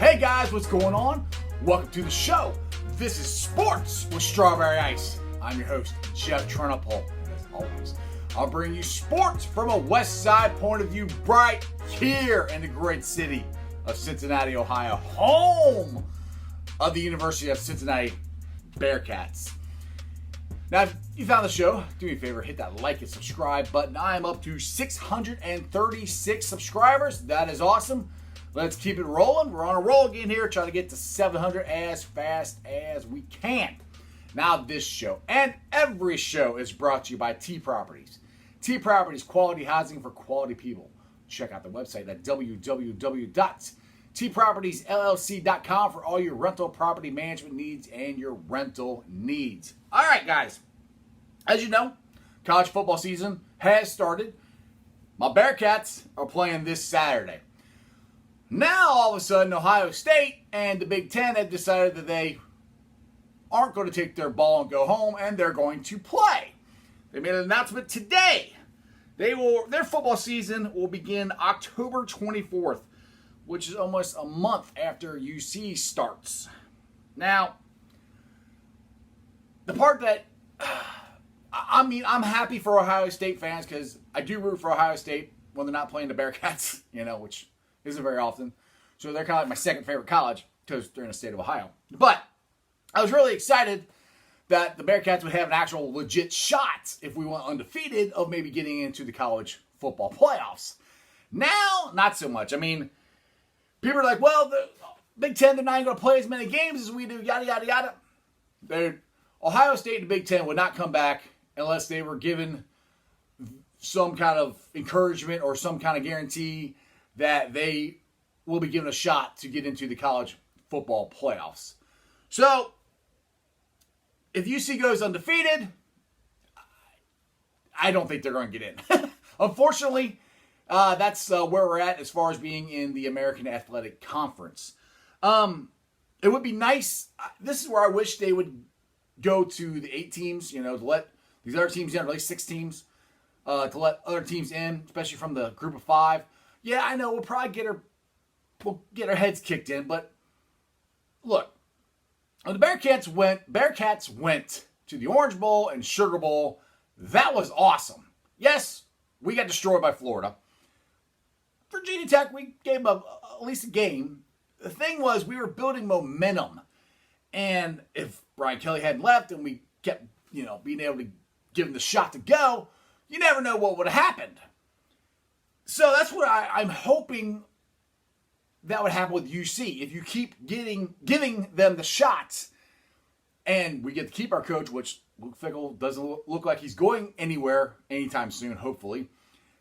Hey guys, what's going on? Welcome to the show. This is Sports with Strawberry Ice. I'm your host, Jeff Trunapole, and as always, I'll bring you sports from a West Side point of view right here in the great city of Cincinnati, Ohio, home of the University of Cincinnati Bearcats. Now, if you found the show, do me a favor, hit that like and subscribe button. I am up to 636 subscribers. That is awesome. Let's keep it rolling. We're on a roll again here, trying to get to 700 as fast as we can. Now, this show and every show is brought to you by T Properties. T Properties, quality housing for quality people. Check out the website at www.tpropertiesllc.com for all your rental property management needs and your rental needs. All right, guys. As you know, college football season has started. My Bearcats are playing this Saturday. Now, all of a sudden, Ohio State and the Big Ten have decided that they aren't going to take their ball and go home, and they're going to play. They made an announcement today. Their football season will begin October 24th, which is almost a month after UC starts. Now, the part that, I'm happy for Ohio State fans because I do root for Ohio State when they're not playing the Bearcats, which isn't very often. So they're kind of like my second favorite college because they're in the state of Ohio. But I was really excited that the Bearcats would have an actual legit shot if we went undefeated of maybe getting into the college football playoffs. Now, not so much. I mean, people are like, well, the Big Ten, they're not going to play as many games as we do, yada, yada, yada. Ohio State and the Big Ten would not come back unless they were given some kind of encouragement or some kind of guarantee that they will be given a shot to get into the college football playoffs. So, if UC goes undefeated, I don't think they're going to get in. Unfortunately, that's where we're at as far as being in the American Athletic Conference. It would be nice. This is where I wish they would go to the 8 teams, to let these other teams in, or at least 6 teams, to let other teams in, especially from the group of 5. Yeah, I know we'll probably get our heads kicked in, but look. When the Bearcats went to the Orange Bowl and Sugar Bowl. That was awesome. Yes, we got destroyed by Florida. Virginia Tech, we gave them at least a game. The thing was, we were building momentum. And if Brian Kelly hadn't left and we kept, being able to give him the shot to go, you never know what would have happened. So that's what I'm hoping that would happen with UC. If you keep giving them the shots, and we get to keep our coach, which Luke Fickell doesn't look like he's going anywhere anytime soon, hopefully,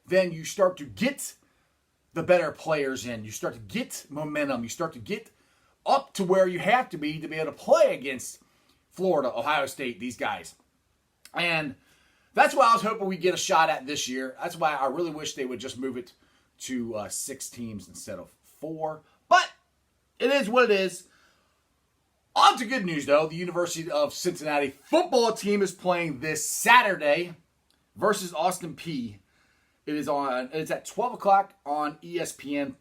then you start to get the better players in. You start to get momentum. You start to get up to where you have to be able to play against Florida, Ohio State, these guys. And that's what I was hoping we get a shot at this year. That's why I really wish they would just move it to 6 teams instead of 4. But it is what it is. On to good news, though. The University of Cincinnati football team is playing this Saturday versus Austin Peay. It's at 12 o'clock on ESPN+.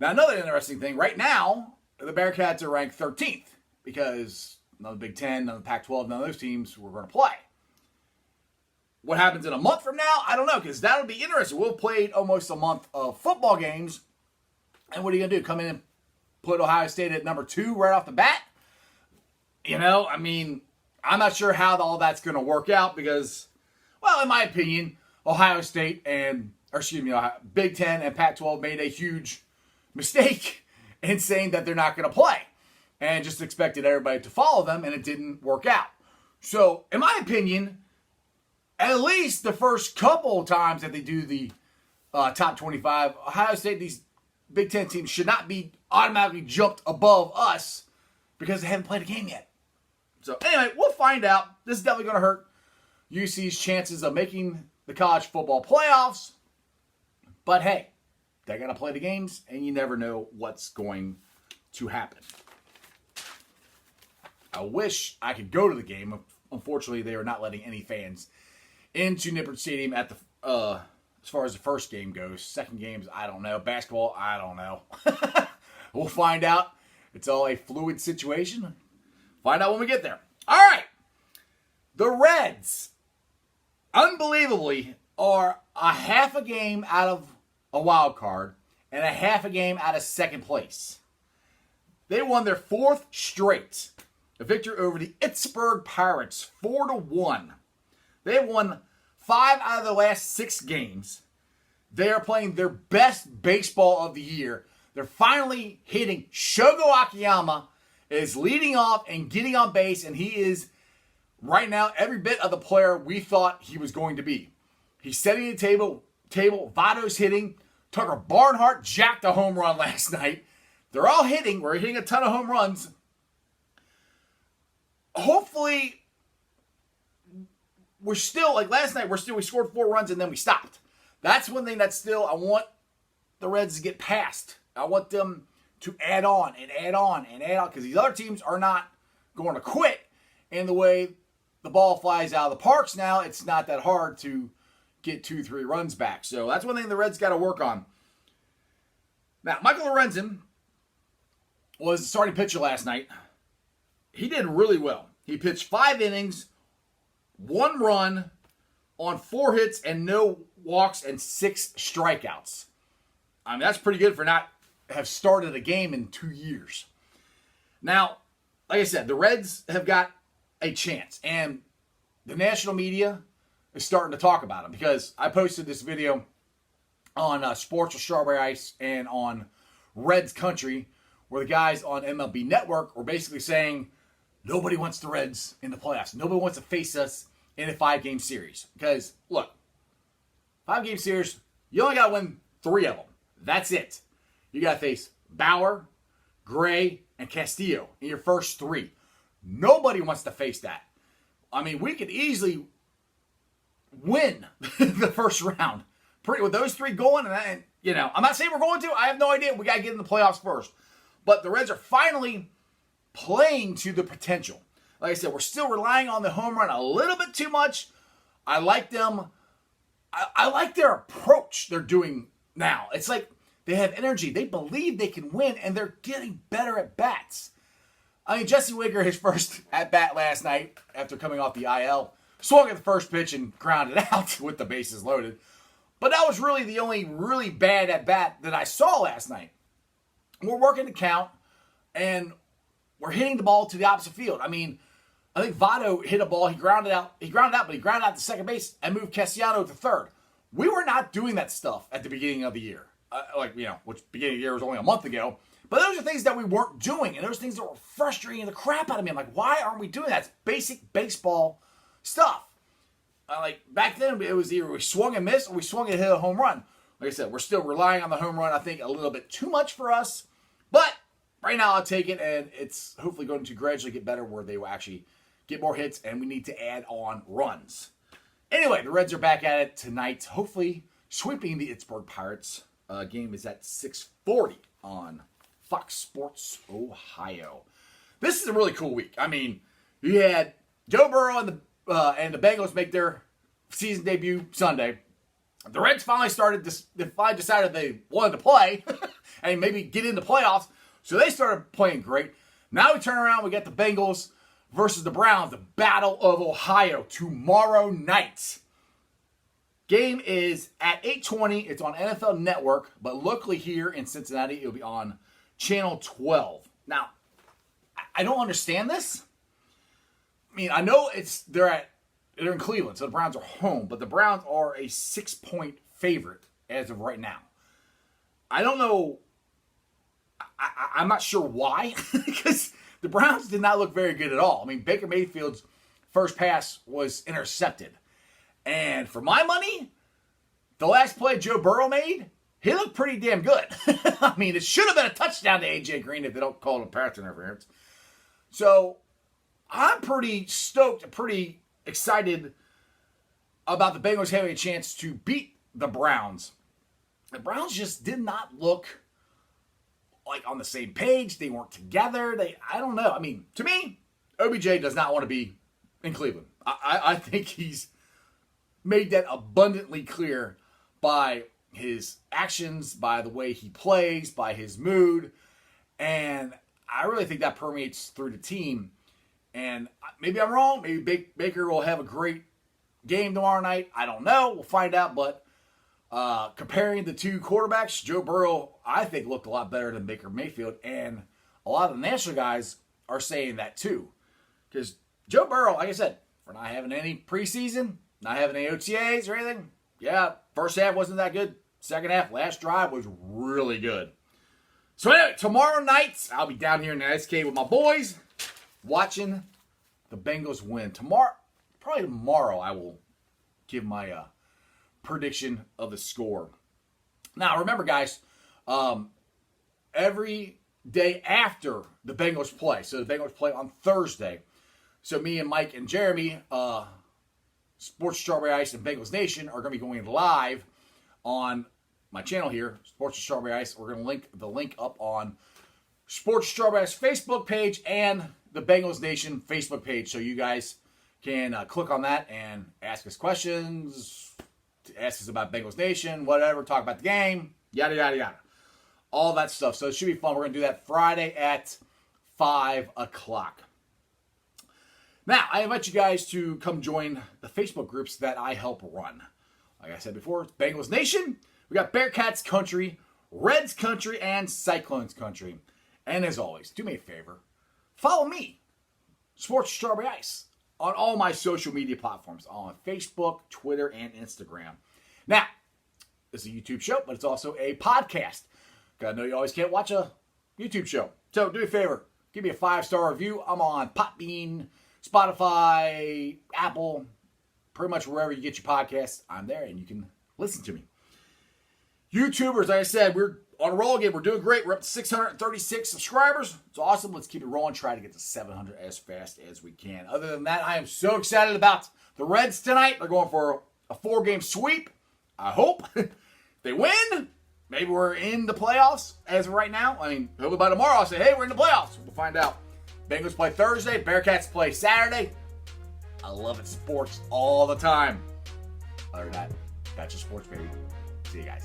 Now, another interesting thing. Right now, the Bearcats are ranked 13th because none of the Big Ten, none of the Pac-12, none of those teams were going to play. What happens in a month from now, I don't know, because that'll be interesting. We'll play almost a month of football games. And what are you going to do? Come in and put Ohio State at number 2 right off the bat? I'm not sure how all that's going to work out because, well, in my opinion, Big Ten and Pac-12 made a huge mistake in saying that they're not going to play and just expected everybody to follow them, and it didn't work out. So, in my opinion, at least the first couple of times that they do the top 25, Ohio State, these Big Ten teams should not be automatically jumped above us because they haven't played a game yet. So anyway, we'll find out. This is definitely going to hurt UC's chances of making the college football playoffs. But hey, they got to play the games, and you never know what's going to happen. I wish I could go to the game. Unfortunately, they are not letting any fans into Nippert Stadium at the as far as the first game goes. Second games, I don't know. Basketball, I don't know. We'll find out. It's all a fluid situation. Find out when we get there. All right. The Reds, unbelievably, are a half a game out of a wild card and a half a game out of second place. They won their fourth straight. A victory over the Itsburg Pirates, 4-1. They have won 5 out of the last 6 games. They are playing their best baseball of the year. They're finally hitting. Shogo Akiyama is leading off and getting on base, and he is right now every bit of the player we thought he was going to be. He's setting the table. Votto's hitting. Tucker Barnhart jacked a home run last night. They're all hitting. We're hitting a ton of home runs. Hopefully, we're still, like last night, we scored 4 runs and then we stopped. That's one thing that's still, I want the Reds to get past. I want them to add on and add on and add on, because these other teams are not going to quit. And the way the ball flies out of the parks now, it's not that hard to get 2-3 runs back. So that's one thing the Reds got to work on. Now, Michael Lorenzen was the starting pitcher last night. He did really well. He pitched 5 innings, 1 run on 4 hits and no walks and 6 strikeouts. I mean, that's pretty good for not have started a game in 2 years. Now, like I said, the Reds have got a chance, and the national media is starting to talk about them, because I posted this video on Sports with Strawberry Ice and on Reds Country, where the guys on MLB Network were basically saying nobody wants the Reds in the playoffs. Nobody wants to face us in a 5-game series. Because, look, 5-game series, you only got to win 3 of them. That's it. You got to face Bauer, Gray, and Castillo in your first 3. Nobody wants to face that. I mean, we could easily win the first round. With those 3 going, and you know, I'm not saying we're going to. I have no idea. We got to get in the playoffs first. But the Reds are finally playing to the potential. Like I said, we're still relying on the home run a little bit too much. I like them. I like their approach they're doing now. It's like they have energy. They believe they can win, and they're getting better at bats. I mean, Jesse Winker, his first at-bat last night after coming off the IL, swung at the first pitch and grounded out with the bases loaded. But that was really the only really bad at-bat that I saw last night. We're working the count, and we're hitting the ball to the opposite field. I mean, I think Votto hit a ball. He grounded out, but he grounded out to second base and moved Castellano to third. We were not doing that stuff at the beginning of the year. Which beginning of the year was only a month ago. But those are things that we weren't doing, and those things that were frustrating the crap out of me. I'm like, why aren't we doing that? It's basic baseball stuff. Back then, it was either we swung and missed or we swung and hit a home run. Like I said, we're still relying on the home run, I think, a little bit too much for us. But right now, I'll take it, and it's hopefully going to gradually get better where they will actually get more hits, and we need to add on runs. Anyway, the Reds are back at it tonight, hopefully sweeping the Itsburg Pirates. Game is at 6:40 on Fox Sports Ohio. This is a really cool week. I mean, you had Joe Burrow and the Bengals make their season debut Sunday. The Reds finally decided they wanted to play and maybe get into playoffs. So they started playing great. Now we turn around, we got the Bengals versus the Browns, the Battle of Ohio, tomorrow night. Game is at 8:20. It's on NFL Network, but locally here in Cincinnati, it'll be on Channel 12. Now, I don't understand this. I mean, I know they're in Cleveland, so the Browns are home, but the Browns are a 6-point favorite as of right now. I don't know. I'm not sure why, because the Browns did not look very good at all. I mean, Baker Mayfield's first pass was intercepted. And for my money, the last play Joe Burrow made, he looked pretty damn good. I mean, it should have been a touchdown to A.J. Green if they don't call it a pass interference. So, I'm pretty stoked, pretty excited about the Bengals having a chance to beat the Browns. The Browns just did not look like on the same page. They weren't together. I don't know. I mean, to me, OBJ does not want to be in Cleveland. I think he's made that abundantly clear by his actions, by the way he plays, by his mood. And I really think that permeates through the team. And maybe I'm wrong. Maybe Baker will have a great game tomorrow night. I don't know. We'll find out. But comparing the two quarterbacks, Joe Burrow, I think, looked a lot better than Baker Mayfield. And a lot of the national guys are saying that too. Because Joe Burrow, like I said, for not having any preseason, not having any OTAs or anything, yeah, first half wasn't that good. Second half, last drive was really good. So anyway, tomorrow night, I'll be down here in the SK with my boys watching the Bengals win. Probably tomorrow, I will give my prediction of the score. Now, remember, guys, every day after the Bengals play, so the Bengals play on Thursday, so me and Mike and Jeremy, Sports Strawberry Ice and Bengals Nation, are going to be going live on my channel here, Sports Strawberry Ice. We're going to link the link up on Sports Strawberry Ice Facebook page and the Bengals Nation Facebook page, so you guys can click on that and ask us questions, ask us about Bengals Nation, whatever, talk about the game, yada, yada, yada. All that stuff. So it should be fun. We're going to do that Friday at 5 o'clock. Now, I invite you guys to come join the Facebook groups that I help run. Like I said before, it's Bengals Nation. We got Bearcats Country, Reds Country, and Cyclones Country. And as always, do me a favor. Follow me, Sports Strawberry Ice, on all my social media platforms, on Facebook, Twitter, and Instagram. Now, this is a YouTube show, but it's also a podcast. I know you always can't watch a YouTube show. So do me a favor. Give me a 5-star review. I'm on Podbean, Spotify, Apple, pretty much wherever you get your podcasts. I'm there, and you can listen to me. YouTubers, like I said, we're on a roll again. We're doing great. We're up to 636 subscribers. It's awesome. Let's keep it rolling. Try to get to 700 as fast as we can. Other than that, I am so excited about the Reds tonight. They're going for a 4-game sweep. I hope they win. Maybe we're in the playoffs as of right now. I mean, hopefully by tomorrow I'll say, hey, we're in the playoffs. We'll find out. Bengals play Thursday. Bearcats play Saturday. I love it. Sports all the time. Other than that, that's your sports, baby. See you guys.